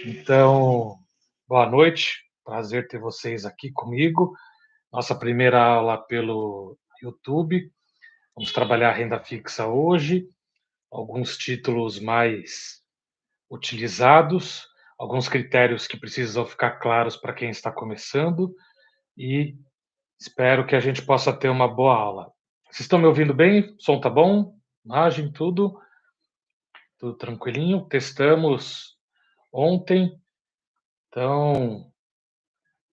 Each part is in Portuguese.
Então, boa noite, prazer ter vocês aqui comigo. Nossa primeira aula pelo YouTube. Vamos trabalhar a renda fixa hoje, alguns títulos mais utilizados, alguns critérios que precisam ficar claros para quem está começando e espero que a gente possa ter uma boa aula. Vocês estão me ouvindo bem? O som tá bom? Imagem, tudo? Tudo tranquilinho? Testamos ontem, então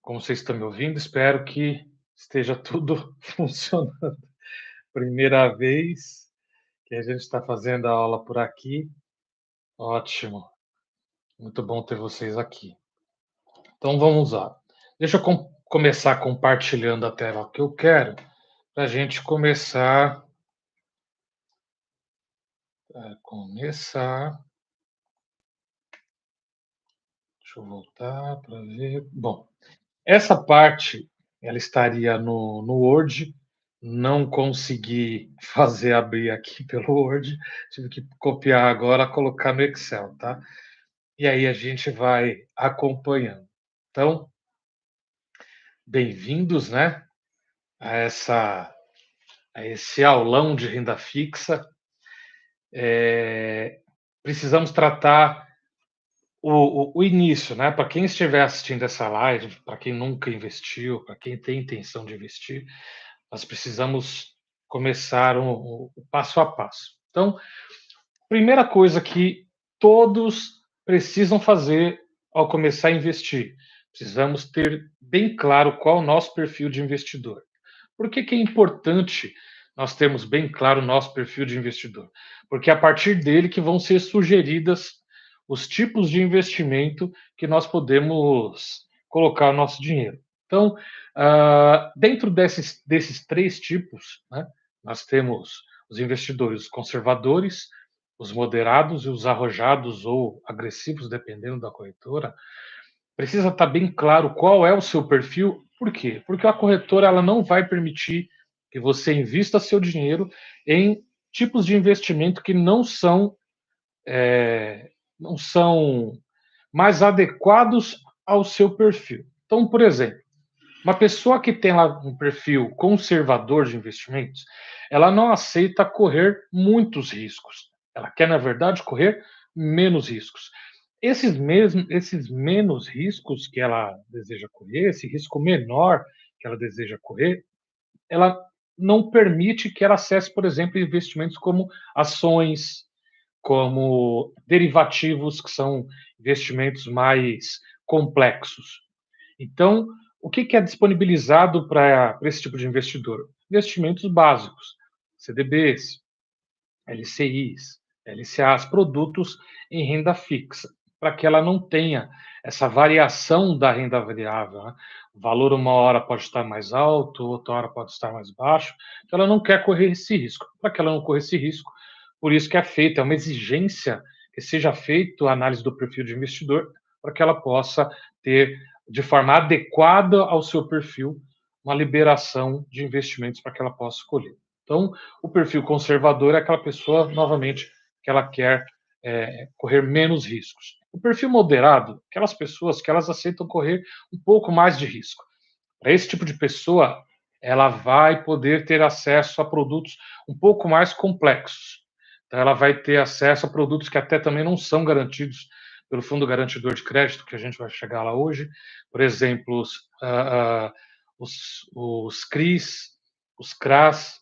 como vocês estão me ouvindo, espero que esteja tudo funcionando. Primeira vez que a gente está fazendo a aula por aqui. Ótimo. Muito bom ter vocês aqui. Então vamos lá. Deixa eu começar compartilhando a tela que eu quero, para a gente começar. Deixa eu voltar para ver. Bom, essa parte ela estaria no Word, não consegui fazer abrir aqui pelo Word, tive que copiar agora, colocar no Excel, tá? E aí a gente vai acompanhando. Então, bem-vindos, né, a esse aulão de renda fixa. Precisamos tratar o início, né? Para quem estiver assistindo essa live, para quem nunca investiu, para quem tem intenção de investir, nós precisamos começar o passo a passo. Então, primeira coisa que todos precisam fazer ao começar a investir, precisamos ter bem claro qual o nosso perfil de investidor. Por que que é importante nós termos bem claro o nosso perfil de investidor? Porque é a partir dele que vão ser sugeridas os tipos de investimento que nós podemos colocar o nosso dinheiro. Então, dentro desses três tipos, né, nós temos os investidores conservadores, os moderados e os arrojados ou agressivos, dependendo da corretora. Precisa estar bem claro qual é o seu perfil. Por quê? Porque a corretora ela não vai permitir que você invista seu dinheiro em tipos de investimento que não são mais adequados ao seu perfil. Então, por exemplo, uma pessoa que tem lá um perfil conservador de investimentos, ela não aceita correr muitos riscos. Ela quer, na verdade, correr menos riscos. Esses menos riscos que ela deseja correr, esse risco menor que ela deseja correr, ela não permite que ela acesse, por exemplo, investimentos como ações, como derivativos, que são investimentos mais complexos. Então, o que é disponibilizado para esse tipo de investidor? Investimentos básicos, CDBs, LCIs, LCAs, produtos em renda fixa, para que ela não tenha essa variação da renda variável. Né? O valor uma hora pode estar mais alto, outra hora pode estar mais baixo, então ela não quer correr esse risco. Para que ela não corra esse risco, por isso que é feita, é uma exigência que seja feita a análise do perfil de investidor, para que ela possa ter, de forma adequada ao seu perfil, uma liberação de investimentos para que ela possa escolher. Então, o perfil conservador é aquela pessoa, novamente, que ela quer correr menos riscos. O perfil moderado, aquelas pessoas que elas aceitam correr um pouco mais de risco. Para esse tipo de pessoa, ela vai poder ter acesso a produtos um pouco mais complexos. Então, ela vai ter acesso a produtos que até também não são garantidos pelo Fundo Garantidor de Crédito, que a gente vai chegar lá hoje. Por exemplo, os CRIs, os CRAs,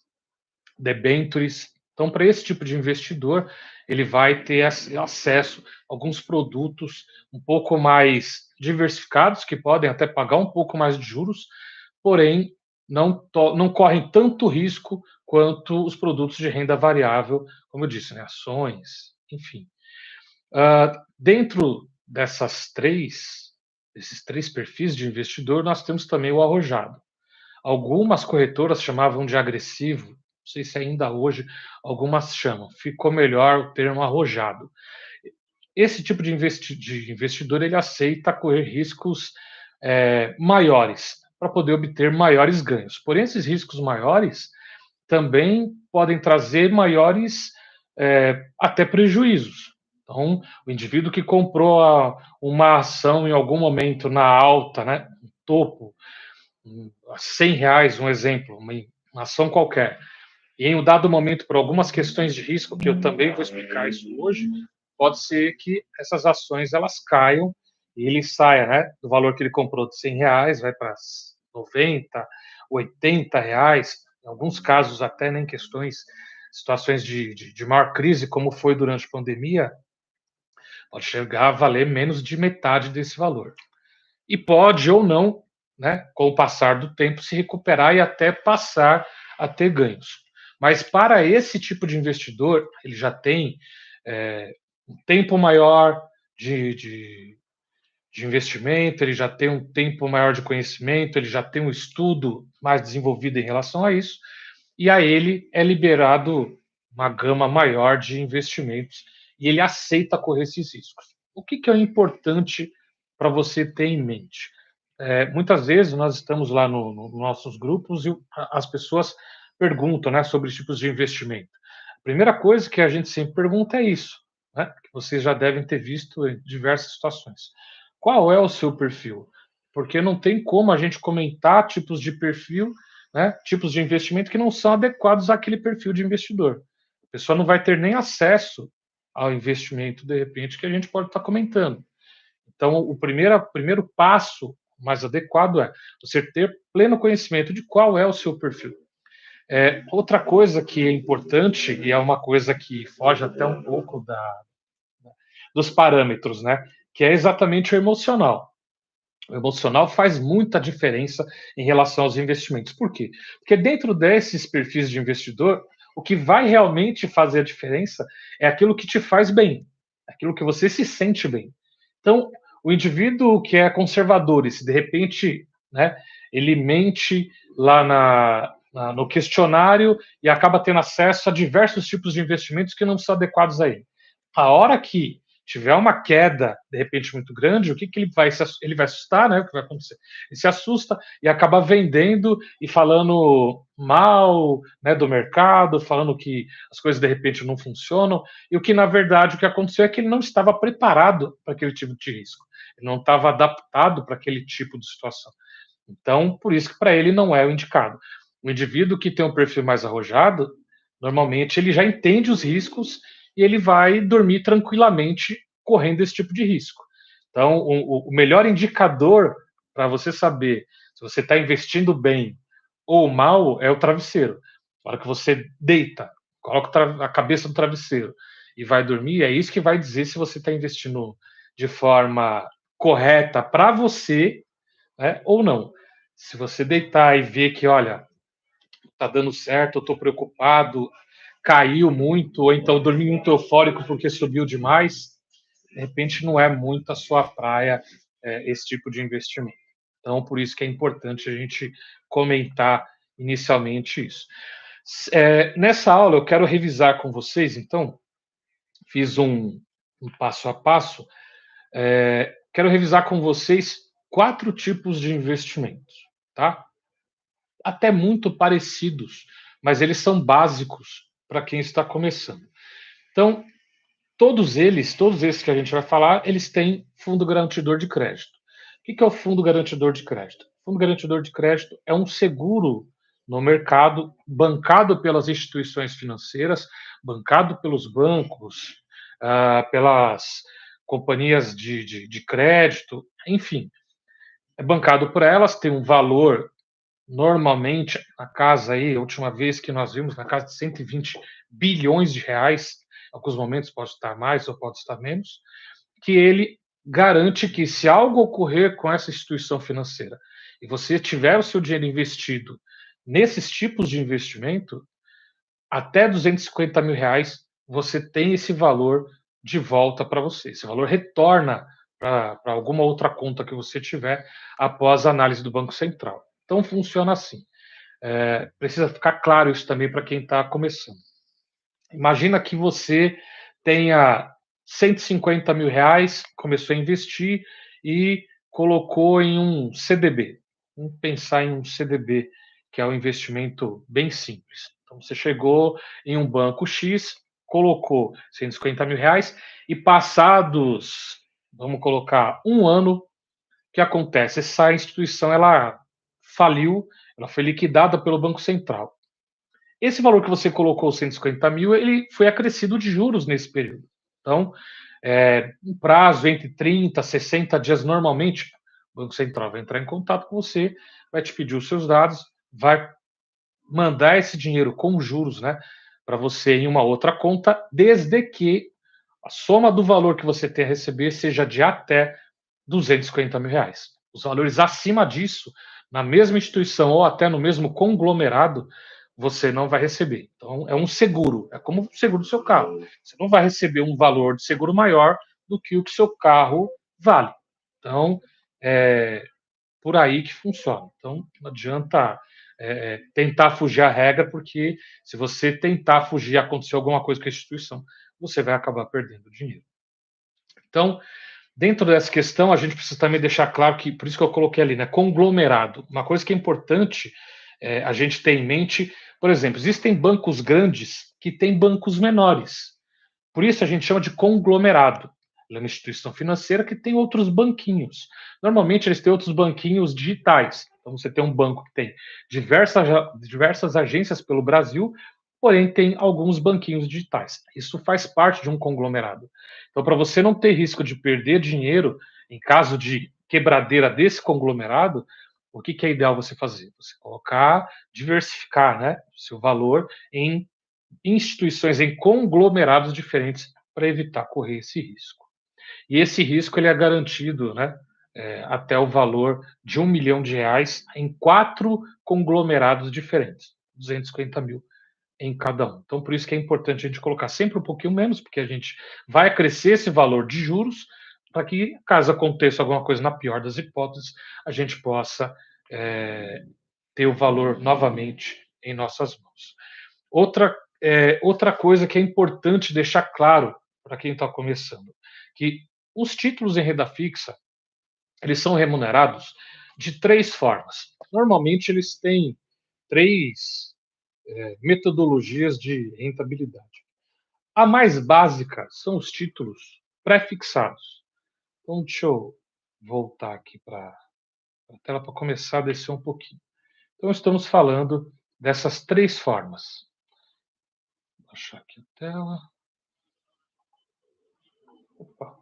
debentures. Então, para esse tipo de investidor, ele vai ter acesso a alguns produtos um pouco mais diversificados, que podem até pagar um pouco mais de juros, porém não correm tanto risco quanto os produtos de renda variável, como eu disse, né, ações, enfim. Dentro desses três perfis de investidor, nós temos também o arrojado. Algumas corretoras chamavam de agressivo, não sei se ainda hoje algumas chamam, ficou melhor o termo arrojado. Esse tipo de investidor ele aceita correr riscos maiores para poder obter maiores ganhos. Porém, esses riscos maiores também podem trazer maiores até prejuízos. Então, o indivíduo que comprou uma ação em algum momento na alta, né, no topo, a R$ 100, um exemplo, uma ação qualquer, e em um dado momento, por algumas questões de risco, que eu também vou explicar isso hoje, pode ser que essas ações elas caiam e ele saia, né, do valor que ele comprou de R$ 100, vai para 90, R$ 80, em alguns casos até nem questões, situações de maior crise, como foi durante a pandemia, pode chegar a valer menos de metade desse valor. E pode ou não, né, com o passar do tempo, se recuperar e até passar a ter ganhos. Mas para esse tipo de investidor, ele já tem um tempo maior de, de, de investimento, ele já tem um tempo maior de conhecimento, ele já tem um estudo mais desenvolvido em relação a isso, e a ele é liberado uma gama maior de investimentos e ele aceita correr esses riscos. O que é importante para você ter em mente? Muitas vezes nós estamos lá nos nossos grupos e as pessoas perguntam, né, sobre os tipos de investimento. A primeira coisa que a gente sempre pergunta é isso, né, que vocês já devem ter visto em diversas situações. Qual é o seu perfil? Porque não tem como a gente comentar tipos de perfil, né, tipos de investimento que não são adequados àquele perfil de investidor. A pessoa não vai ter nem acesso ao investimento, de repente, que a gente pode estar comentando. Então, o primeiro passo mais adequado é você ter pleno conhecimento de qual é o seu perfil. Outra coisa que é importante, e é uma coisa que foge até um pouco dos parâmetros, né? Que é exatamente o emocional. O emocional faz muita diferença em relação aos investimentos. Por quê? Porque dentro desses perfis de investidor, o que vai realmente fazer a diferença é aquilo que te faz bem, aquilo que você se sente bem. Então, o indivíduo que é conservador e se de repente, né, ele mente lá no questionário e acaba tendo acesso a diversos tipos de investimentos que não são adequados a ele. A hora que tiver uma queda, de repente, muito grande, o que ele vai ele vai assustar, né? O que vai acontecer? Ele se assusta e acaba vendendo e falando mal, né, do mercado, falando que as coisas de repente não funcionam, e o que na verdade o que aconteceu é que ele não estava preparado para aquele tipo de risco. Ele não estava adaptado para aquele tipo de situação. Então, por isso que para ele não é o indicado. O indivíduo que tem um perfil mais arrojado, normalmente ele já entende os riscos e ele vai dormir tranquilamente correndo esse tipo de risco. Então, o melhor indicador para você saber se você está investindo bem ou mal é o travesseiro. Na hora que você deita, coloca a cabeça no travesseiro e vai dormir, é isso que vai dizer se você está investindo de forma correta para você, né, ou não. Se você deitar e ver que, olha, tá dando certo, eu tô preocupado, caiu muito, ou então dormi muito eufórico porque subiu demais, de repente não é muito a sua praia esse tipo de investimento. Então, por isso que é importante a gente comentar inicialmente isso. Nessa aula, eu quero revisar com vocês, então, fiz um passo a passo, quero revisar com vocês 4 tipos de investimentos, tá? Até muito parecidos, mas eles são básicos para quem está começando. Então, todos esses que a gente vai falar, eles têm fundo garantidor de crédito. O que é o fundo garantidor de crédito? O fundo garantidor de crédito é um seguro no mercado, bancado pelas instituições financeiras, bancado pelos bancos, pelas companhias de crédito, enfim, é bancado por elas, tem um valor normalmente na casa aí, a última vez que nós vimos, na casa de 120 bilhões de reais, em alguns momentos pode estar mais ou pode estar menos, que ele garante que se algo ocorrer com essa instituição financeira e você tiver o seu dinheiro investido nesses tipos de investimento, até 250 mil reais, você tem esse valor de volta para você. Esse valor retorna para alguma outra conta que você tiver após a análise do Banco Central. Então funciona assim. Precisa ficar claro isso também para quem está começando. Imagina que você tenha 150 mil reais, começou a investir e colocou em um CDB. Vamos pensar em um CDB, que é um investimento bem simples. Então, você chegou em um banco X, colocou R$ 150.000 e passados, vamos colocar, um ano, o que acontece? Essa instituição ela faliu, ela foi liquidada pelo Banco Central. Esse valor que você colocou, 150.000, ele foi acrescido de juros nesse período. Então, um prazo entre 30 a 60 dias, normalmente, o Banco Central vai entrar em contato com você, vai te pedir os seus dados, vai mandar esse dinheiro com juros, né, para você em uma outra conta, desde que a soma do valor que você tem a receber seja de até R$ 250.000. Os valores acima disso, na mesma instituição ou até no mesmo conglomerado, você não vai receber. Então, é um seguro, é como o seguro do seu carro. Você não vai receber um valor de seguro maior do que o que seu carro vale. Então, é por aí que funciona. Então, não adianta tentar fugir à regra, porque se você tentar fugir e acontecer alguma coisa com a instituição, você vai acabar perdendo dinheiro. Então, dentro dessa questão, a gente precisa também deixar claro que, por isso que eu coloquei ali, né, conglomerado. Uma coisa que é importante a gente ter em mente, por exemplo, existem bancos grandes que têm bancos menores. Por isso a gente chama de conglomerado. Ela é uma instituição financeira que tem outros banquinhos. Normalmente eles têm outros banquinhos digitais. Então você tem um banco que tem diversas agências pelo Brasil, porém tem alguns banquinhos digitais. Isso faz parte de um conglomerado. Então, para você não ter risco de perder dinheiro em caso de quebradeira desse conglomerado, o que é ideal você fazer? Você colocar, diversificar, né, o seu valor em instituições, em conglomerados diferentes, para evitar correr esse risco. E esse risco ele é garantido, né, até o valor de R$ 1 milhão em 4 conglomerados diferentes, 250.000 em cada um. Então, por isso que é importante a gente colocar sempre um pouquinho menos, porque a gente vai crescer esse valor de juros, para que, caso aconteça alguma coisa, na pior das hipóteses, a gente possa ter o valor novamente em nossas mãos. Outra coisa que é importante deixar claro para quem está começando, que os títulos em renda fixa, eles são remunerados de três formas. Normalmente eles têm três metodologias de rentabilidade. A mais básica são os títulos pré-fixados. Então, deixa eu voltar aqui para a tela para começar a descer um pouquinho. Então, estamos falando dessas três formas. Vou achar aqui a tela. Opa.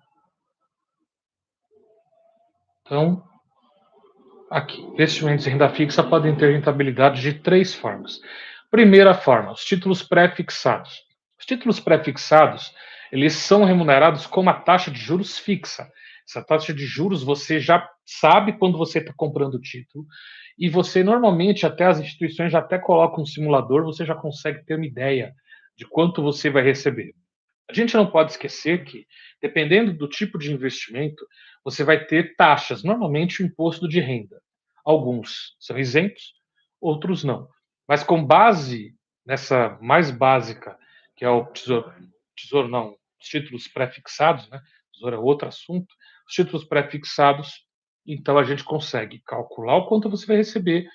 Então, aqui, investimentos em renda fixa podem ter rentabilidade de três formas. Primeira forma, os títulos pré-fixados. Os títulos pré-fixados, eles são remunerados com uma taxa de juros fixa. Essa taxa de juros você já sabe quando você está comprando o título e você normalmente até as instituições já até colocam um simulador, você já consegue ter uma ideia de quanto você vai receber. A gente não pode esquecer que, dependendo do tipo de investimento, você vai ter taxas, normalmente o imposto de renda. Alguns são isentos, outros não. Mas com base nessa mais básica, que é o tesouro não, os títulos pré-fixados, né? Tesouro é outro assunto. Os títulos pré-fixados, então a gente consegue calcular o quanto você vai receber.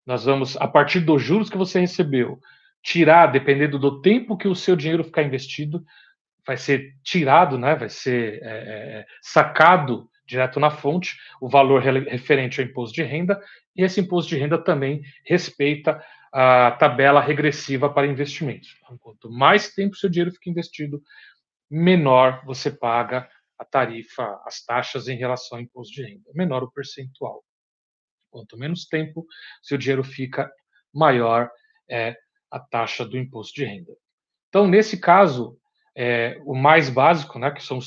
Nós vamos, a partir dos juros que você recebeu, tirar, dependendo do tempo que o seu dinheiro ficar investido, vai ser tirado, né, vai ser sacado direto na fonte o valor referente ao imposto de renda, e esse imposto de renda também respeita a tabela regressiva para investimentos. Então, quanto mais tempo seu dinheiro fica investido, menor você paga a tarifa, as taxas em relação ao imposto de renda, menor o percentual. Quanto menos tempo seu dinheiro fica, maior é a taxa do imposto de renda. Então, nesse caso, o mais básico, né, que são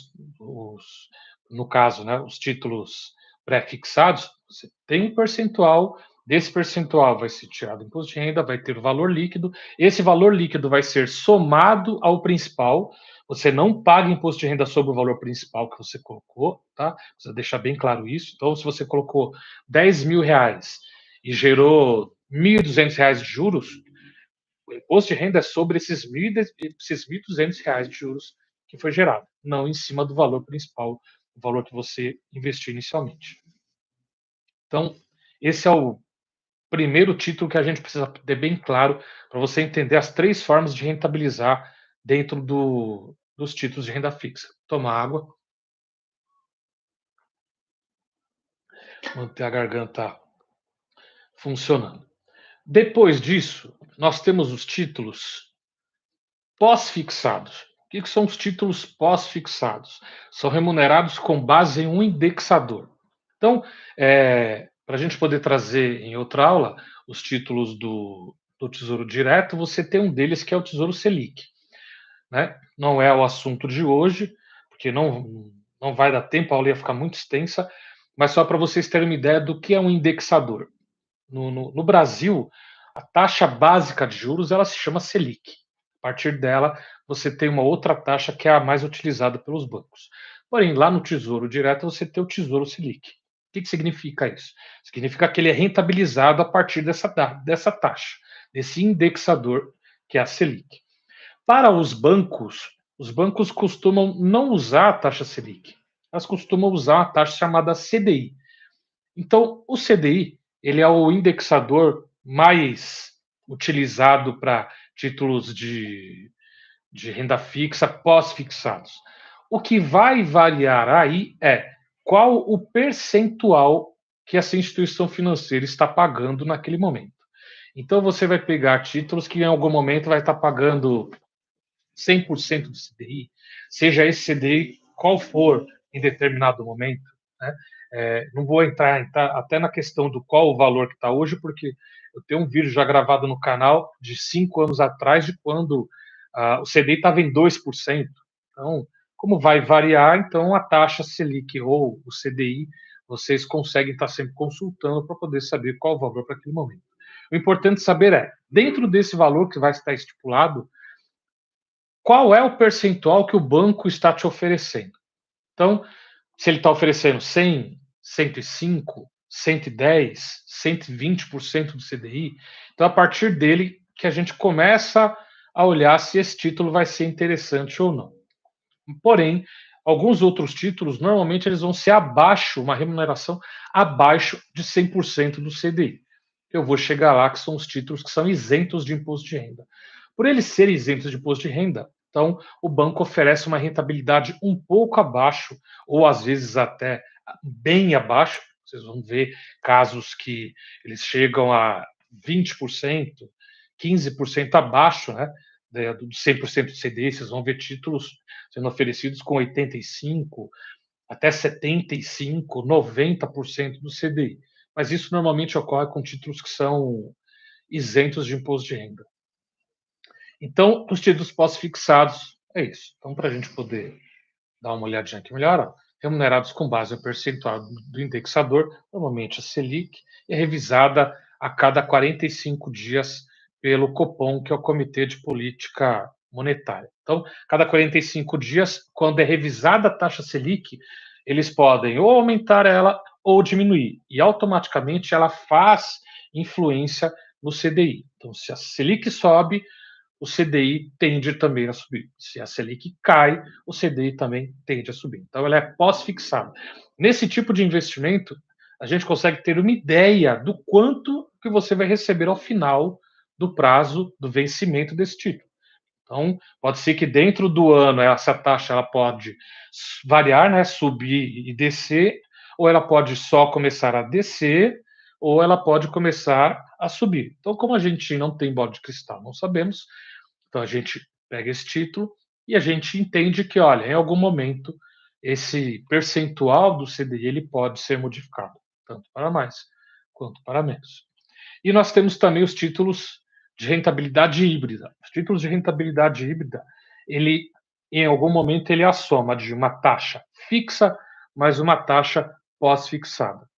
no caso, né, os títulos pré-fixados, você tem um percentual, desse percentual vai ser tirado o imposto de renda, vai ter o valor líquido, esse valor líquido vai ser somado ao principal, você não paga imposto de renda sobre o valor principal que você colocou, tá? Precisa deixar bem claro isso. Então, se você colocou R$ 10.000 e gerou R$ 1.200 de juros, o imposto de renda é sobre esses R$ 1.200 de juros que foi gerado, não em cima do valor principal, o valor que você investiu inicialmente. Então, esse é o primeiro título que a gente precisa ter bem claro para você entender as três formas de rentabilizar dentro dos títulos de renda fixa. Tomar água, manter a garganta funcionando. Depois disso, nós temos os títulos pós-fixados. O que são os títulos pós-fixados? São remunerados com base em um indexador. Então, para a gente poder trazer em outra aula os títulos do Tesouro Direto, você tem um deles que é o Tesouro Selic. Né? Não é o assunto de hoje, porque não vai dar tempo, a aula ia ficar muito extensa, mas só para vocês terem uma ideia do que é um indexador. No Brasil, a taxa básica de juros ela se chama Selic. A partir dela, você tem uma outra taxa que é a mais utilizada pelos bancos. Porém, lá no Tesouro Direto, você tem o Tesouro Selic. O que significa isso? Significa que ele é rentabilizado a partir dessa taxa, desse indexador que é a Selic. Para os bancos costumam não usar a taxa Selic, elas costumam usar uma taxa chamada CDI. Então, o CDI ele é o indexador mais utilizado para títulos de renda fixa pós-fixados. O que vai variar aí é qual o percentual que essa instituição financeira está pagando naquele momento. Então, você vai pegar títulos que em algum momento vai estar pagando 100% do CDI, seja esse CDI qual for em determinado momento, né? Não vou entrar até na questão do qual o valor que está hoje, porque eu tenho um vídeo já gravado no canal de 5 anos atrás, de quando o CDI estava em 2%. Então, como vai variar, então a taxa Selic ou o CDI, vocês conseguem estar sempre consultando para poder saber qual o valor para aquele momento. O importante saber é, dentro desse valor que vai estar estipulado, qual é o percentual que o banco está te oferecendo. Então, se ele está oferecendo 100, 105, 110, 120% do CDI, então a partir dele que a gente começa a olhar se esse título vai ser interessante ou não. Porém, alguns outros títulos, normalmente eles vão ser abaixo, uma remuneração abaixo de 100% do CDI. Eu vou chegar lá, que são os títulos que são isentos de imposto de renda. Por eles serem isentos de imposto de renda, então o banco oferece uma rentabilidade um pouco abaixo, ou às vezes até bem abaixo. Vocês vão ver casos que eles chegam a 20%, 15% abaixo, né, do 100% do CDI. Vocês vão ver títulos sendo oferecidos com 85%, até 75%, 90% do CDI. Mas isso normalmente ocorre com títulos que são isentos de imposto de renda. Então, os títulos pós-fixados é isso. Então, para a gente poder dar uma olhadinha aqui melhor, ó, remunerados com base no percentual do indexador, normalmente a Selic, é revisada a cada 45 dias pelo Copom, que é o Comitê de Política Monetária. Então, cada 45 dias, quando é revisada a taxa Selic, eles podem ou aumentar ela ou diminuir, e automaticamente ela faz influência no CDI. Então, se a Selic sobe, o CDI tende também a subir. Se a Selic cai, o CDI também tende a subir. Então, ela é pós-fixada. Nesse tipo de investimento, a gente consegue ter uma ideia do quanto que você vai receber ao final do prazo do vencimento desse título. Então, pode ser que dentro do ano essa taxa ela pode variar, né, subir e descer, ou ela pode só começar a descer, ou ela pode começar a subir. Então, como a gente não tem bola de cristal, não sabemos, então a gente pega esse título e a gente entende que, olha, em algum momento esse percentual do CDI ele pode ser modificado, tanto para mais quanto para menos. E nós temos também os títulos de rentabilidade híbrida. Os títulos de rentabilidade híbrida, ele em algum momento ele é a soma de uma taxa fixa mais uma taxa pós-fixada.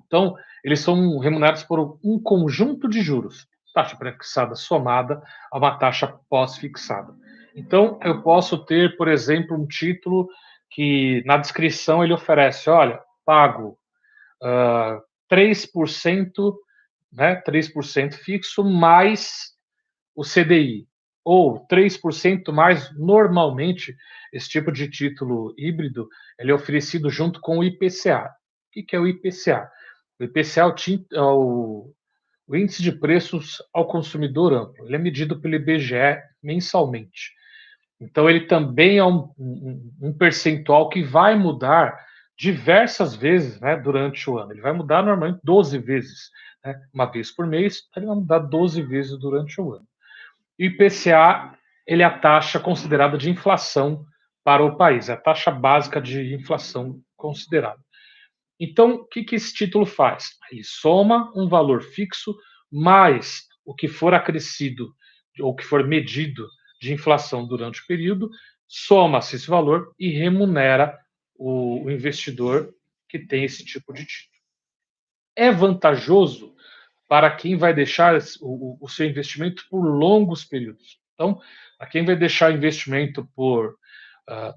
Então, eles são remunerados por um conjunto de juros, taxa pré-fixada somada a uma taxa pós-fixada. Então, eu posso ter, por exemplo, um título que na descrição ele oferece, olha, pago 3%, né, 3% fixo mais o CDI, ou 3% mais normalmente, esse tipo de título híbrido, ele é oferecido junto com o IPCA. O que é o IPCA? O IPCA é o Índice de Preços ao Consumidor Amplo. Ele é medido pelo IBGE mensalmente. Então, ele também é um percentual que vai mudar diversas vezes, né, durante o ano. Ele vai mudar normalmente 12 vezes, né, uma vez por mês, ele vai mudar 12 vezes durante o ano. E o IPCA, ele é a taxa considerada de inflação para o país, é a taxa básica de inflação considerada. Então, o que esse título faz? Ele soma um valor fixo mais o que for acrescido ou que for medido de inflação durante o período, soma-se esse valor e remunera o investidor que tem esse tipo de título. É vantajoso para quem vai deixar o seu investimento por longos períodos. Então, para quem vai deixar investimento por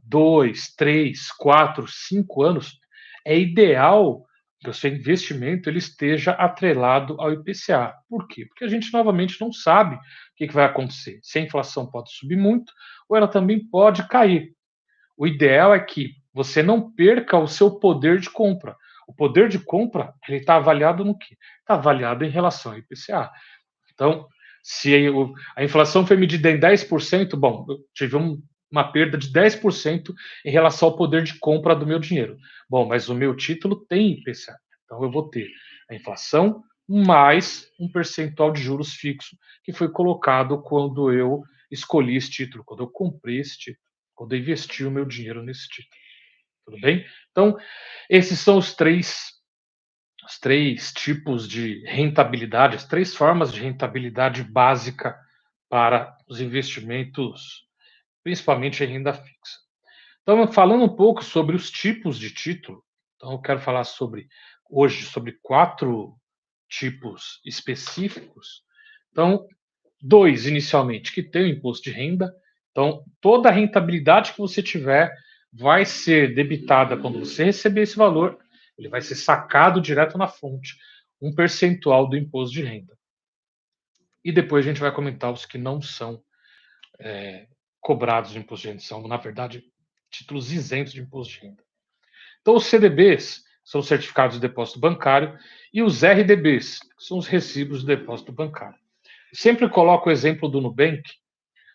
2, 3, 4, 5 anos, é ideal que o seu investimento ele esteja atrelado ao IPCA. Por quê? Porque a gente novamente não sabe o que vai acontecer. Se a inflação pode subir muito, ou ela também pode cair. O ideal é que você não perca o seu poder de compra. O poder de compra ele está avaliado no quê? Está avaliado em relação ao IPCA. Então, se a inflação foi medida em 10%, bom, eu tive uma perda de 10% em relação ao poder de compra do meu dinheiro. Bom, mas o meu título tem IPCA. Então, eu vou ter a inflação mais um percentual de juros fixo que foi colocado quando eu escolhi esse título, quando eu comprei esse título, quando eu investi o meu dinheiro nesse título. Tudo bem? Então, esses são os três tipos de rentabilidade, as três formas de rentabilidade básica para os investimentos, principalmente em renda fixa. Então, falando um pouco sobre os tipos de título, então eu quero falar hoje sobre 4 tipos específicos. Então, 2 inicialmente que tem o imposto de renda. Então, toda a rentabilidade que você tiver vai ser debitada quando você receber esse valor, ele vai ser sacado direto na fonte, um percentual do imposto de renda. E depois a gente vai comentar os que não são cobrados de imposto de renda, são, na verdade, títulos isentos de imposto de renda. Então, os CDBs são os certificados de depósito bancário e os RDBs são os recibos de depósito bancário. Eu sempre coloco o exemplo do Nubank,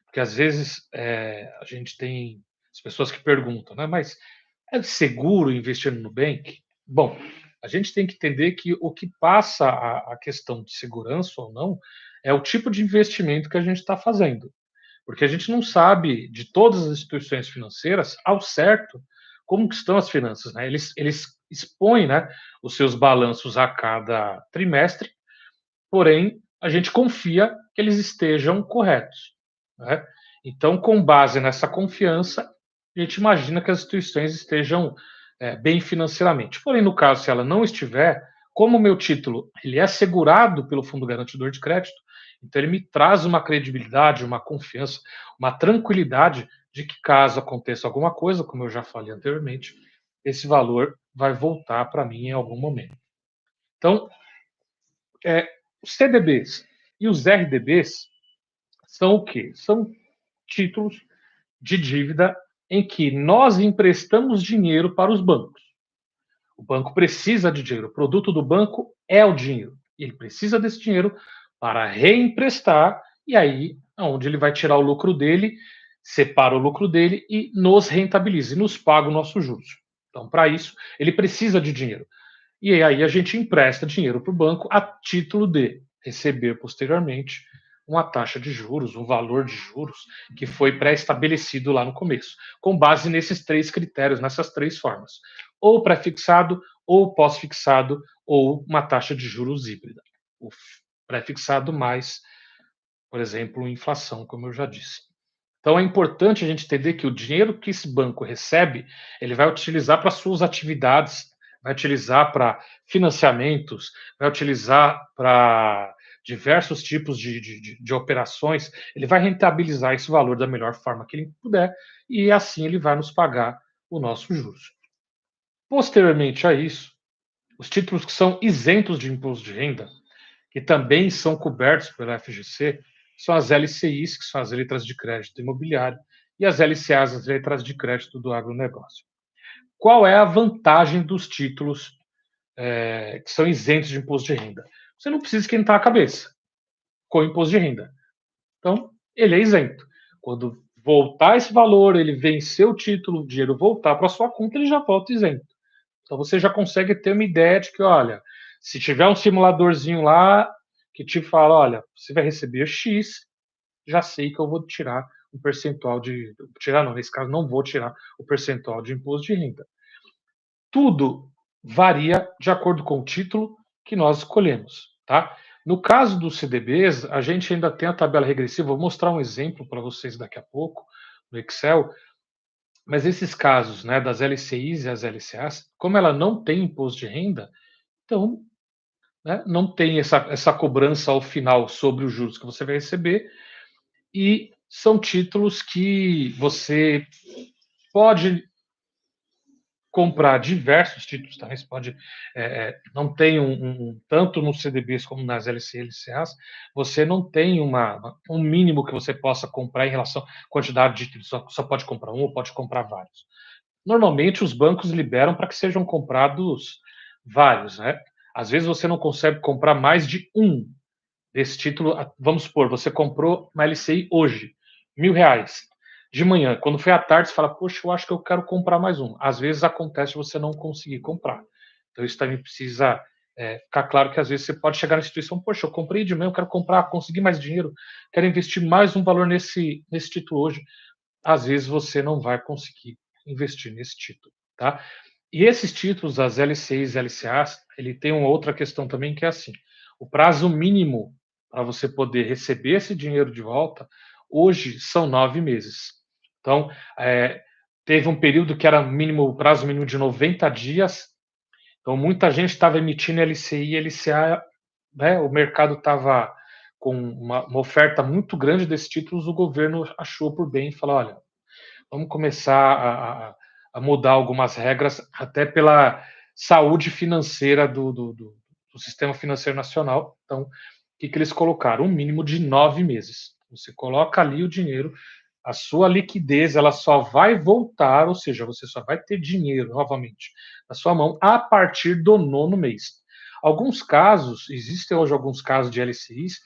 porque às vezes a gente tem as pessoas que perguntam, né, mas é seguro investir no Nubank? Bom, a gente tem que entender que o que passa a questão de segurança ou não é o tipo de investimento que a gente está fazendo. Porque a gente não sabe de todas as instituições financeiras ao certo como que estão as finanças. Né? Eles expõem, né, os seus balanços a cada trimestre, porém a gente confia que eles estejam corretos. Né? Então, com base nessa confiança, a gente imagina que as instituições estejam bem financeiramente. Porém, no caso, se ela não estiver, como o meu título ele é segurado pelo Fundo Garantidor de Crédito, então ele me traz uma credibilidade, uma confiança, uma tranquilidade de que caso aconteça alguma coisa, como eu já falei anteriormente, esse valor vai voltar para mim em algum momento. Então, os CDBs e os RDBs são o quê? São títulos de dívida em que nós emprestamos dinheiro para os bancos. O banco precisa de dinheiro, o produto do banco é o dinheiro. Ele precisa desse dinheiro para reemprestar, e aí onde ele vai tirar o lucro dele, separa o lucro dele e nos rentabiliza, e nos paga os nossos juros. Então, para isso, ele precisa de dinheiro. E aí a gente empresta dinheiro para o banco a título de receber posteriormente uma taxa de juros, um valor de juros que foi pré-estabelecido lá no começo, com base nesses 3 critérios, nessas 3 formas: ou pré-fixado, ou pós-fixado, ou uma taxa de juros híbrida. O pré-fixado mais, por exemplo, inflação, como eu já disse. Então é importante a gente entender que o dinheiro que esse banco recebe, ele vai utilizar para suas atividades, vai utilizar para financiamentos, vai utilizar para diversos tipos de operações, ele vai rentabilizar esse valor da melhor forma que ele puder e assim ele vai nos pagar o nosso juros. Posteriormente a isso, os títulos que são isentos de imposto de renda, que também são cobertos pela FGC, são as LCIs, que são as letras de crédito imobiliário, e as LCAs, as letras de crédito do agronegócio. Qual é a vantagem dos títulos que são isentos de imposto de renda? Você não precisa esquentar a cabeça com o imposto de renda. Então, ele é isento. Quando voltar esse valor, ele vencer o título, o dinheiro voltar para sua conta, ele já volta isento. Então você já consegue ter uma ideia de que, olha, se tiver um simuladorzinho lá que te fala, olha, você vai receber X, já sei que eu vou tirar um percentual de. Tirar não, nesse caso não vou tirar o percentual de imposto de renda. Tudo varia de acordo com o título que nós escolhemos, tá? No caso dos CDBs, a gente ainda tem a tabela regressiva, vou mostrar um exemplo para vocês daqui a pouco no Excel, mas esses casos, né, das LCIs e as LCAs, como ela não tem imposto de renda, então, né, não tem essa cobrança ao final sobre os juros que você vai receber, e são títulos que você pode comprar diversos títulos também, você pode, não tem tanto nos CDBs como nas LC e LCAs, você não tem um mínimo que você possa comprar em relação à quantidade de títulos, só pode comprar um ou pode comprar vários. Normalmente os bancos liberam para que sejam comprados vários, né? Às vezes você não consegue comprar mais de um desse título. Vamos supor, você comprou uma LCI hoje, R$ 1.000. De manhã, quando foi à tarde, você fala, poxa, eu acho que eu quero comprar mais um. Às vezes acontece você não conseguir comprar. Então isso também precisa ficar claro que às vezes você pode chegar na situação, poxa, eu comprei de manhã, eu quero comprar, conseguir mais dinheiro, quero investir mais um valor nesse título hoje. Às vezes você não vai conseguir investir nesse título, tá? E esses títulos, as LCIs e LCAs, ele tem uma outra questão também que é assim, o prazo mínimo para você poder receber esse dinheiro de volta, hoje são 9 meses. Então, teve um período que era mínimo, o prazo mínimo de 90 dias, então muita gente estava emitindo LCI e LCA, né, o mercado estava com uma oferta muito grande desses títulos, o governo achou por bem e falou, olha, vamos começar a mudar algumas regras, até pela saúde financeira do sistema financeiro nacional. Então, o que eles colocaram? Um mínimo de 9 meses. Você coloca ali o dinheiro, a sua liquidez ela só vai voltar, ou seja, você só vai ter dinheiro novamente na sua mão a partir do 9º mês. Alguns casos, existem hoje alguns casos de LCIs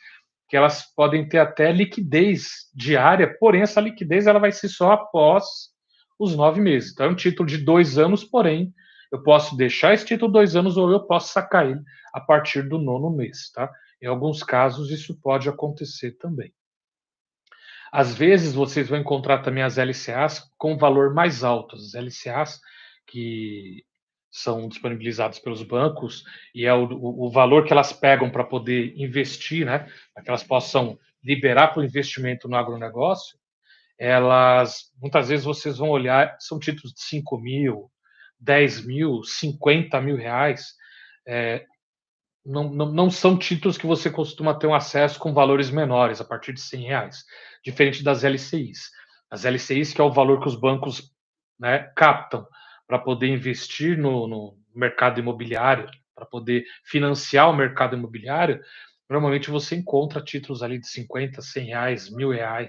que elas podem ter até liquidez diária, porém essa liquidez ela vai ser só após os 9 meses. Então é um título de 2 anos, porém eu posso deixar esse título 2 anos ou eu posso sacar ele a partir do 9º mês, tá? Em alguns casos isso pode acontecer também. Às vezes vocês vão encontrar também as LCAs com valor mais alto, as LCAs que são disponibilizadas pelos bancos e é o valor que elas pegam para poder investir, né, para que elas possam liberar para o investimento no agronegócio, elas, muitas vezes vocês vão olhar, são títulos de 5 mil, 10 mil, 50 mil reais, é, não são títulos que você costuma ter um acesso com valores menores, a partir de R$ 100, diferente das LCIs. As LCIs, que é o valor que os bancos, né, captam para poder investir no mercado imobiliário, para poder financiar o mercado imobiliário, normalmente você encontra títulos ali de 50, R$ 100, R$ 1.000,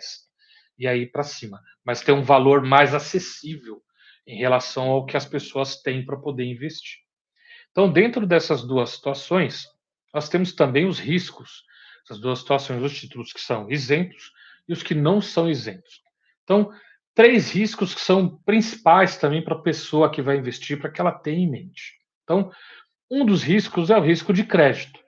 e aí para cima. Mas tem um valor mais acessível em relação ao que as pessoas têm para poder investir. Então, dentro dessas duas situações, nós temos também os riscos. Essas duas situações, os títulos que são isentos e os que não são isentos. Então, 3 riscos que são principais também para a pessoa que vai investir, para que ela tenha em mente. Então, um dos riscos é o risco de crédito. O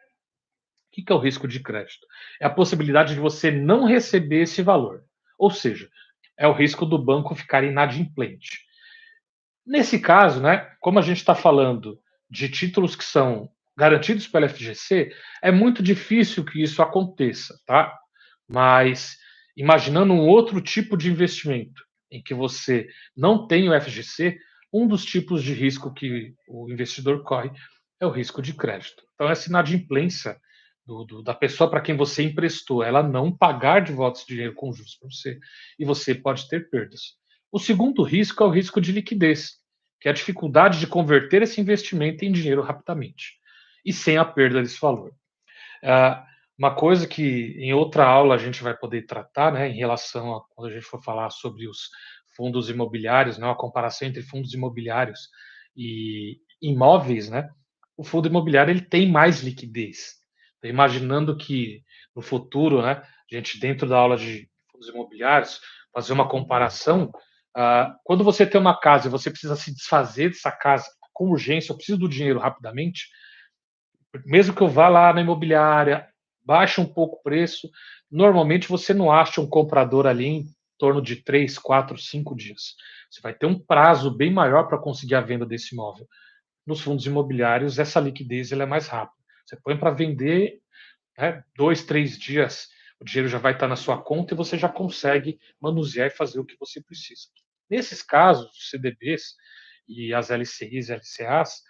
que é o risco de crédito? É a possibilidade de você não receber esse valor. Ou seja, é o risco do banco ficar inadimplente. Nesse caso, né, como a gente está falando de títulos que são garantidos pela FGC, é muito difícil que isso aconteça, tá? Mas imaginando um outro tipo de investimento em que você não tem o FGC, um dos tipos de risco que o investidor corre é o risco de crédito. Então, essa inadimplência da pessoa para quem você emprestou, ela não pagar de volta esse dinheiro com juros para você, e você pode ter perdas. O segundo risco é o risco de liquidez, que é a dificuldade de converter esse investimento em dinheiro rapidamente e sem a perda desse valor. Uma coisa que em outra aula a gente vai poder tratar, né, em relação a quando a gente for falar sobre os fundos imobiliários, né, a comparação entre fundos imobiliários e imóveis, né, o fundo imobiliário ele tem mais liquidez. Tô imaginando que no futuro, né, a gente dentro da aula de fundos imobiliários, fazer uma comparação. Quando você tem uma casa e você precisa se desfazer dessa casa com urgência, eu preciso do dinheiro rapidamente, mesmo que eu vá lá na imobiliária, baixe um pouco o preço, normalmente você não acha um comprador ali em torno de 3, 4, 5 dias. Você vai ter um prazo bem maior para conseguir a venda desse imóvel. Nos fundos imobiliários, essa liquidez ela é mais rápida. Você põe para vender, né, 2, 3 dias, o dinheiro já vai estar na sua conta e você já consegue manusear e fazer o que você precisa. Nesses casos, os CDBs e as LCIs e LCAs,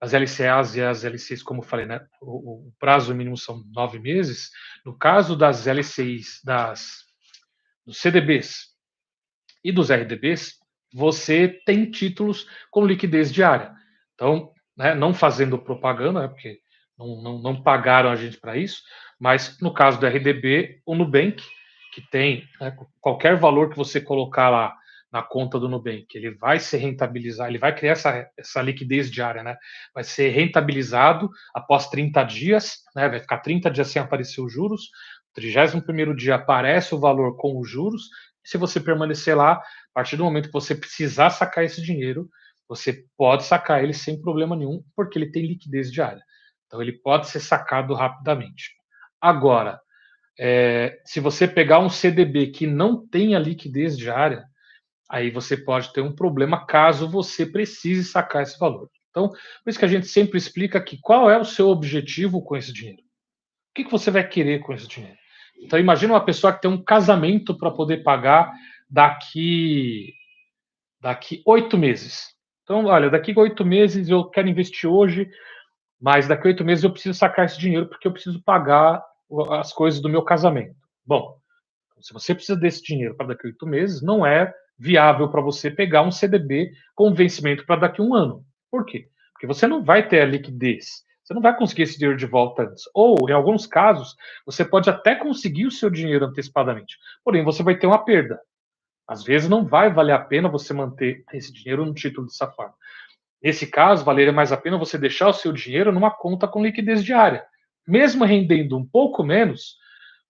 as LCAs e as LCIs, como eu falei, né, o prazo mínimo são 9 meses. No caso das LCIs, dos CDBs e dos RDBs, você tem títulos com liquidez diária. Então, né, não fazendo propaganda, né, porque não pagaram a gente para isso, mas no caso do RDB, o Nubank, que tem, né, qualquer valor que você colocar lá na conta do Nubank, ele vai se rentabilizar, ele vai criar essa liquidez diária, né? Vai ser rentabilizado após 30 dias, né? Vai ficar 30 dias sem aparecer os juros. 31º dia aparece o valor com os juros. Se você permanecer lá, a partir do momento que você precisar sacar esse dinheiro, você pode sacar ele sem problema nenhum, porque ele tem liquidez diária. Então ele pode ser sacado rapidamente. Agora, se você pegar um CDB que não tenha liquidez diária, aí você pode ter um problema caso você precise sacar esse valor. Então, por isso que a gente sempre explica aqui qual é o seu objetivo com esse dinheiro. O que você vai querer com esse dinheiro? Então, imagina uma pessoa que tem um casamento para poder pagar daqui 8 meses. Então, olha, daqui 8 meses eu quero investir hoje, mas daqui 8 meses eu preciso sacar esse dinheiro porque eu preciso pagar as coisas do meu casamento. Bom, se você precisa desse dinheiro para daqui 8 meses, não é viável para você pegar um CDB com vencimento para daqui 1 ano. Por quê? Porque você não vai ter a liquidez. Você não vai conseguir esse dinheiro de volta antes. Ou, em alguns casos, você pode até conseguir o seu dinheiro antecipadamente. Porém, você vai ter uma perda. Às vezes não vai valer a pena você manter esse dinheiro no título dessa forma. Nesse caso, valeria mais a pena você deixar o seu dinheiro numa conta com liquidez diária. Mesmo rendendo um pouco menos,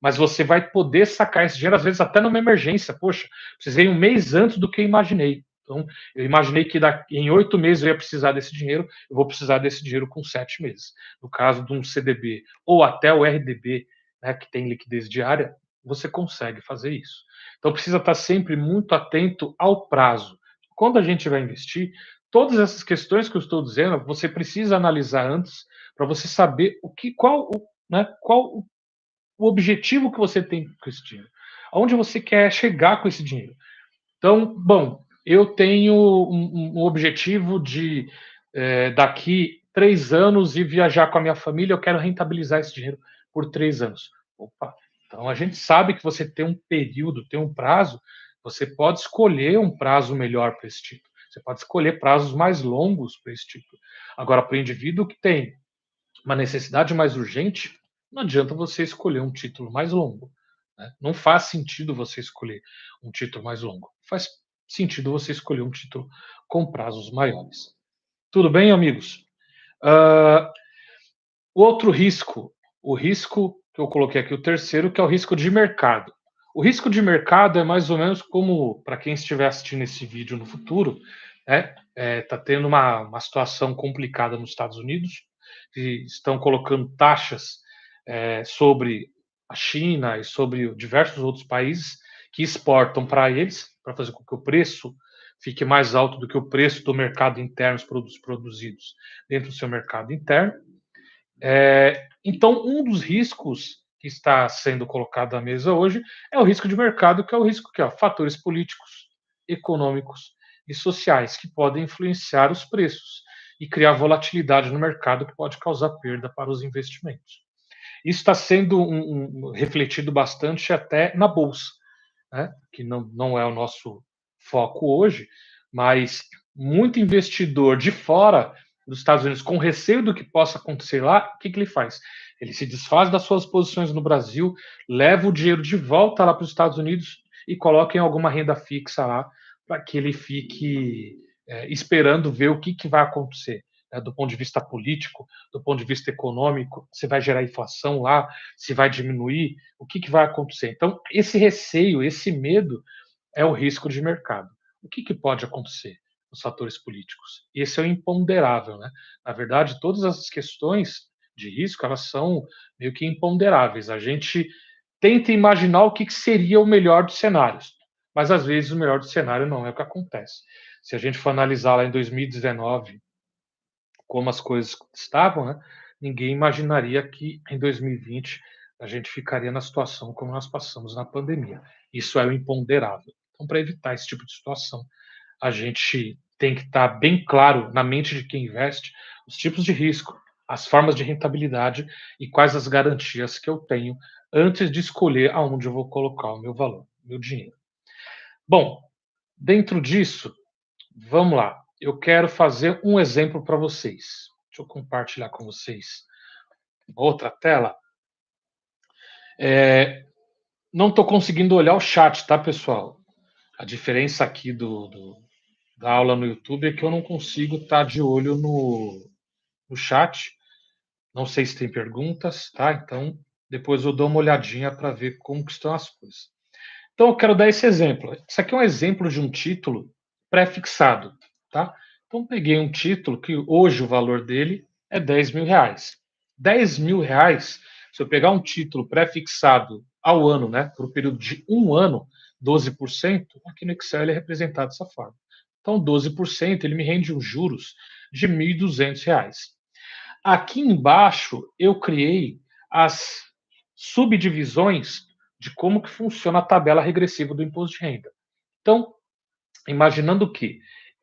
mas você vai poder sacar esse dinheiro, às vezes até numa emergência. Poxa, precisei um mês antes do que eu imaginei. Então, eu imaginei que em 8 meses eu ia precisar desse dinheiro, eu vou precisar desse dinheiro com 7 meses. No caso de um CDB ou até o RDB, né, que tem liquidez diária, você consegue fazer isso. Então, precisa estar sempre muito atento ao prazo. Quando a gente vai investir, todas essas questões que eu estou dizendo, você precisa analisar antes para você saber qual o objetivo que você tem com esse dinheiro, aonde você quer chegar com esse dinheiro. Então, bom, eu tenho um objetivo de daqui 3 anos ir viajar com a minha família, eu quero rentabilizar esse dinheiro por 3 anos. Opa, então a gente sabe que você tem um período, tem um prazo, você pode escolher um prazo melhor para esse título. Você pode escolher prazos mais longos para esse título. Agora, para o indivíduo que tem uma necessidade mais urgente, não adianta você escolher um título mais longo. Né? Não faz sentido você escolher um título mais longo. Faz sentido você escolher um título com prazos maiores. Tudo bem, amigos? Uh, o outro risco, o risco que eu coloquei aqui, o terceiro, que é o risco de mercado. O risco de mercado é mais ou menos como, para quem estiver assistindo esse vídeo no futuro, está tendo uma situação complicada nos Estados Unidos, que estão colocando taxas sobre a China e sobre diversos outros países que exportam para eles, para fazer com que o preço fique mais alto do que o preço do mercado interno, os produtos produzidos dentro do seu mercado interno. Então, um dos riscos que está sendo colocado à mesa hoje é o risco de mercado, que é o risco que fatores políticos, econômicos e sociais que podem influenciar os preços e criar volatilidade no mercado que pode causar perda para os investimentos. Isso está sendo refletido bastante até na bolsa, né? Que não é o nosso foco hoje, mas muito investidor de fora dos Estados Unidos, com receio do que possa acontecer lá, o que ele faz? Ele se desfaz das suas posições no Brasil, leva o dinheiro de volta lá para os Estados Unidos e coloca em alguma renda fixa lá, para que ele fique esperando ver o que vai acontecer. Do ponto de vista político, do ponto de vista econômico, se vai gerar inflação lá, se vai diminuir, o que vai acontecer. Então, esse receio, esse medo é o risco de mercado. O que pode acontecer nos fatores políticos? Esse é o imponderável, né? Na verdade, todas as questões de risco, elas são meio que imponderáveis. A gente tenta imaginar o que seria o melhor dos cenários, mas às vezes o melhor do cenário não é o que acontece. Se a gente for analisar lá em 2019 como as coisas estavam, né, ninguém imaginaria que em 2020 a gente ficaria na situação como nós passamos na pandemia. Isso é o imponderável. Então, para evitar esse tipo de situação, a gente tem que estar bem claro na mente de quem investe os tipos de risco, as formas de rentabilidade e quais as garantias que eu tenho antes de escolher aonde eu vou colocar o meu valor, o meu dinheiro. Bom, dentro disso, vamos lá. Eu quero fazer um exemplo para vocês. Deixa eu compartilhar com vocês outra tela. Não estou conseguindo olhar o chat, tá, pessoal? A diferença aqui da aula no YouTube é que eu não consigo estar de olho no chat. Não sei se tem perguntas, tá? Então, depois eu dou uma olhadinha para ver como que estão as coisas. Então, eu quero dar esse exemplo. Isso aqui é um exemplo de um título pré-fixado, tá? Então, peguei um título que hoje o valor dele é R$ 10.000. R$ 10.000, se eu pegar um título pré-fixado ao ano, né, por um período de um ano, 12%, aqui no Excel ele é representado dessa forma. Então, 12%, ele me rende os juros de R$ 1.200. Aqui embaixo eu criei as subdivisões de como que funciona a tabela regressiva do imposto de renda. Então, imaginando que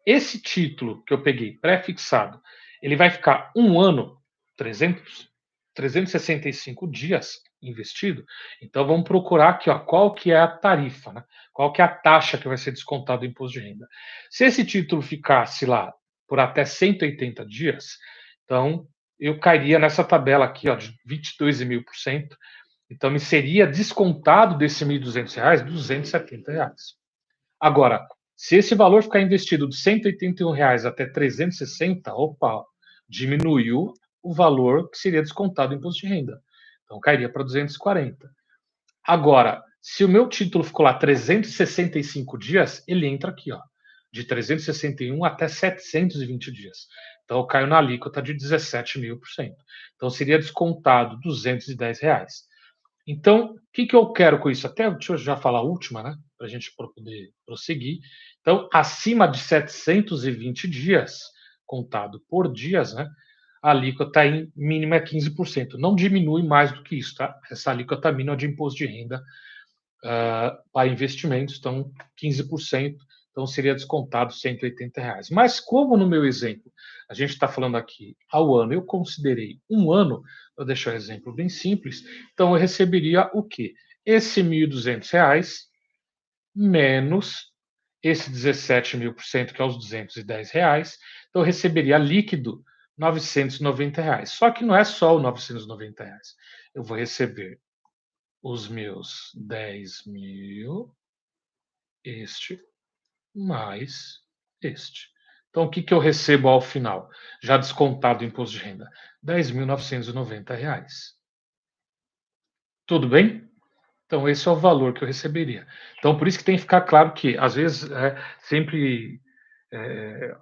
esse título que eu peguei pré-fixado, ele vai ficar um ano, 365 dias investido, então vamos procurar aqui, ó, qual que é a tarifa, né? Qual que é a taxa que vai ser descontada do imposto de renda. Se esse título ficasse lá por até 180 dias, então eu cairia nessa tabela aqui, ó, de 22,5%. Então me seria descontado desse R$ 1.200, R$ 270. Agora, se esse valor ficar investido de R$ 181 até 360, opa, diminuiu o valor que seria descontado do imposto de renda. Então cairia para 240. Agora, se o meu título ficou lá 365 dias, ele entra aqui, ó, de 361 até 720 dias. Então eu caio na alíquota de 17.000%. Então seria descontado R$ 210. Então, o que eu quero com isso? Até deixa eu já falar a última, né? Para a gente poder prosseguir. Então, acima de 720 dias, contado por dias, né? A alíquota em mínima é 15%. Não diminui mais do que isso, tá? Essa alíquota mínima de imposto de renda para investimentos, então 15%, então seria descontado R$ 180. Mas como no meu exemplo, a gente está falando aqui ao ano, eu considerei um ano, vou deixar o exemplo bem simples, então eu receberia o quê? Esse R$ 1.200 menos esse 17.000%, que é os R$ 210, então eu receberia líquido R$ 990. Só que não é só o R$ 990. Eu vou receber os meus 10.000, este, mais este. Então, o que eu recebo ao final? Já descontado o imposto de renda? R$ 10.990. Tudo bem? Então, esse é o valor que eu receberia. Então, por isso que tem que ficar claro que, às vezes, sempre, é,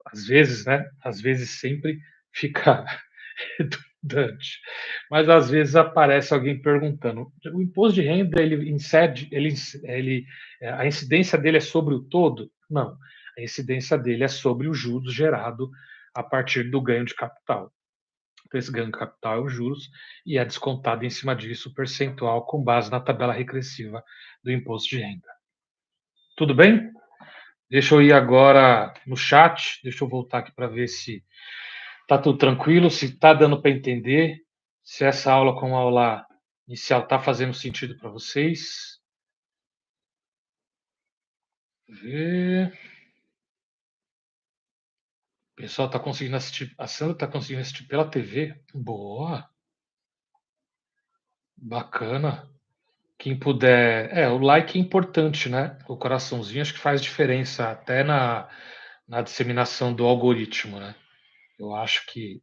às vezes, né? Às vezes sempre fica redundante. Mas às vezes aparece alguém perguntando: o imposto de renda ele incide, a incidência dele é sobre o todo? Não, a incidência dele é sobre o juros gerado a partir do ganho de capital. Então, esse ganho de capital é os juros e é descontado em cima disso o percentual com base na tabela regressiva do imposto de renda. Tudo bem? Deixa eu ir agora no chat, deixa eu voltar aqui para ver se tá tudo tranquilo, se tá dando para entender, se essa aula como aula inicial tá fazendo sentido para vocês. Ver. O pessoal tá conseguindo assistir, a Sandra tá conseguindo assistir pela TV. Boa, bacana. Quem puder, o like é importante, né? O coraçãozinho acho que faz diferença até na disseminação do algoritmo, né? Eu acho que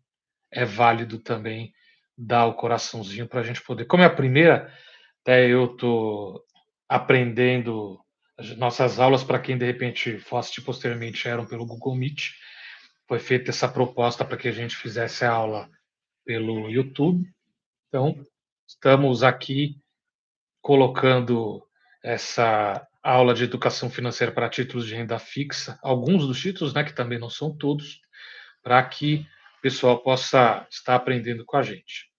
é válido também dar o coraçãozinho para a gente poder. Como é a primeira, até eu tô aprendendo As nossas aulas, para quem de repente for assistir posteriormente, eram pelo Google Meet. Foi feita essa proposta para que a gente fizesse a aula pelo YouTube. Então, estamos aqui colocando essa aula de educação financeira para títulos de renda fixa, alguns dos títulos, né, que também não são todos, para que o pessoal possa estar aprendendo com a gente.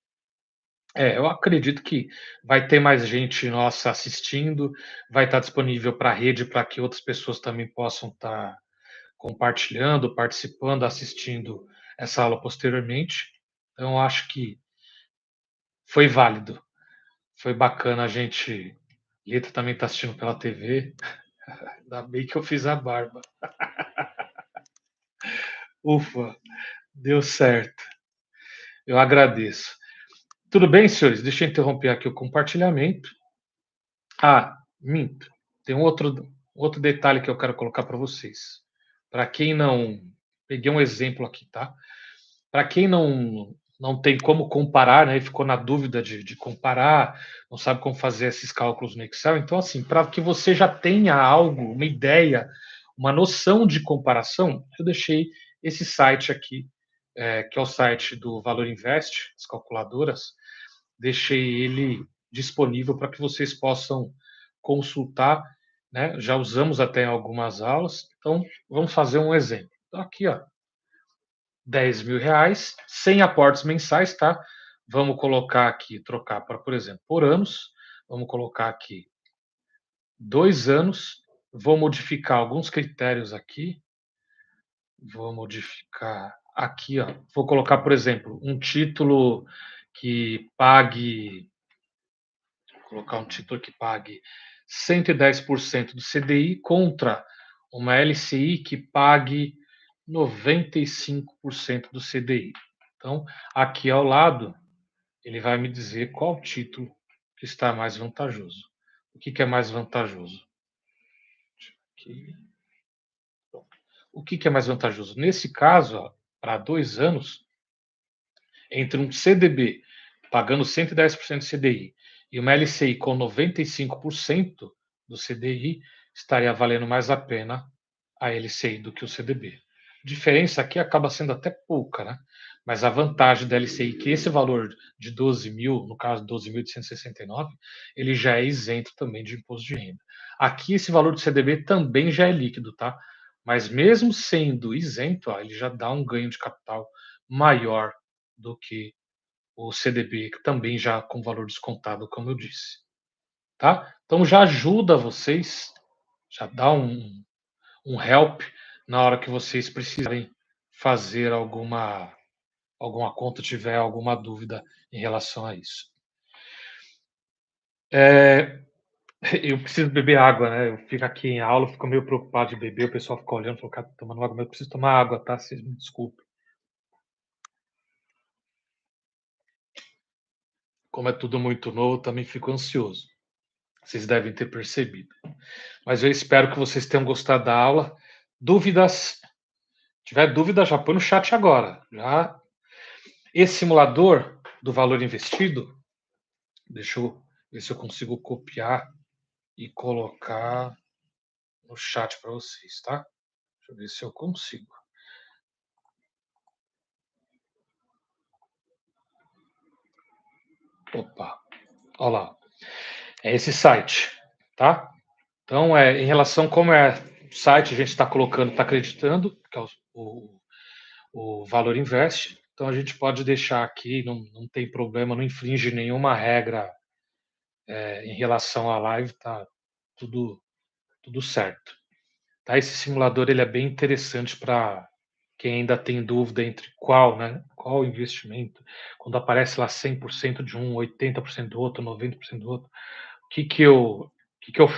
Eu acredito que vai ter mais gente nossa assistindo, vai estar disponível para a rede para que outras pessoas também possam estar compartilhando, participando, assistindo essa aula posteriormente. Então, acho que foi válido, foi bacana a gente. Lita também está assistindo pela TV. Ainda bem que eu fiz a barba. Ufa, deu certo. Eu agradeço. Tudo bem, senhores? Deixa eu interromper aqui o compartilhamento. Minto. Tem outro detalhe que eu quero colocar para vocês. Para quem não. Peguei um exemplo aqui, tá? Para quem não tem como comparar, né, e ficou na dúvida de comparar, não sabe como fazer esses cálculos no Excel, então, assim, para que você já tenha algo, uma ideia, uma noção de comparação, eu deixei esse site aqui, que é o site do Valor Invest, as calculadoras, deixei ele disponível para que vocês possam consultar, né? Já usamos até em algumas aulas, então vamos fazer um exemplo. Então, aqui, ó, R$ 10.000, sem aportes mensais, tá? Vamos colocar aqui, trocar para, por exemplo, por anos. Vamos colocar aqui 2 anos. Vou modificar alguns critérios aqui. Vou modificar aqui, ó. Vou colocar, por exemplo, um título que pague. Vou colocar um título que pague 110% do CDI contra uma LCI que pague 95% do CDI. Então, aqui ao lado, ele vai me dizer qual título que está mais vantajoso. O que é mais vantajoso? Aqui. O que é mais vantajoso? Nesse caso, para 2 anos, entre um CDB pagando 110% do CDI e uma LCI com 95% do CDI, estaria valendo mais a pena a LCI do que o CDB. A diferença aqui acaba sendo até pouca, né? Mas a vantagem da LCI é que esse valor de 12 mil, no caso 12.869, ele já é isento também de imposto de renda. Aqui esse valor do CDB também já é líquido, tá? Mas mesmo sendo isento, ele já dá um ganho de capital maior do que o CDB, que também já com valor descontado, como eu disse, tá? Então já ajuda vocês, já dá um help na hora que vocês precisarem fazer alguma conta, tiver alguma dúvida em relação a isso. Eu preciso beber água, né? Eu fico aqui em aula, fico meio preocupado de beber, o pessoal fica olhando, fala, cara, tomando água, mas eu preciso tomar água, tá? Vocês me desculpem. Como é tudo muito novo, também fico ansioso. Vocês devem ter percebido. Mas eu espero que vocês tenham gostado da aula. Dúvidas? Se tiver dúvida, já põe no chat agora. Já. Esse simulador do valor investido, deixa eu ver se eu consigo copiar e colocar no chat para vocês, tá? Deixa eu ver se eu consigo. Opa, olha lá. É esse site, tá? Então, em relação como é o site, a gente está colocando, está acreditando, que é o Valor Invest. Então, a gente pode deixar aqui, não tem problema, não infringe nenhuma regra em relação à live, tá tudo certo. Tá? Esse simulador ele é bem interessante para quem ainda tem dúvida entre qual, né? Qual investimento, quando aparece lá 100% de um, 80% do outro, 90% do outro, o que eu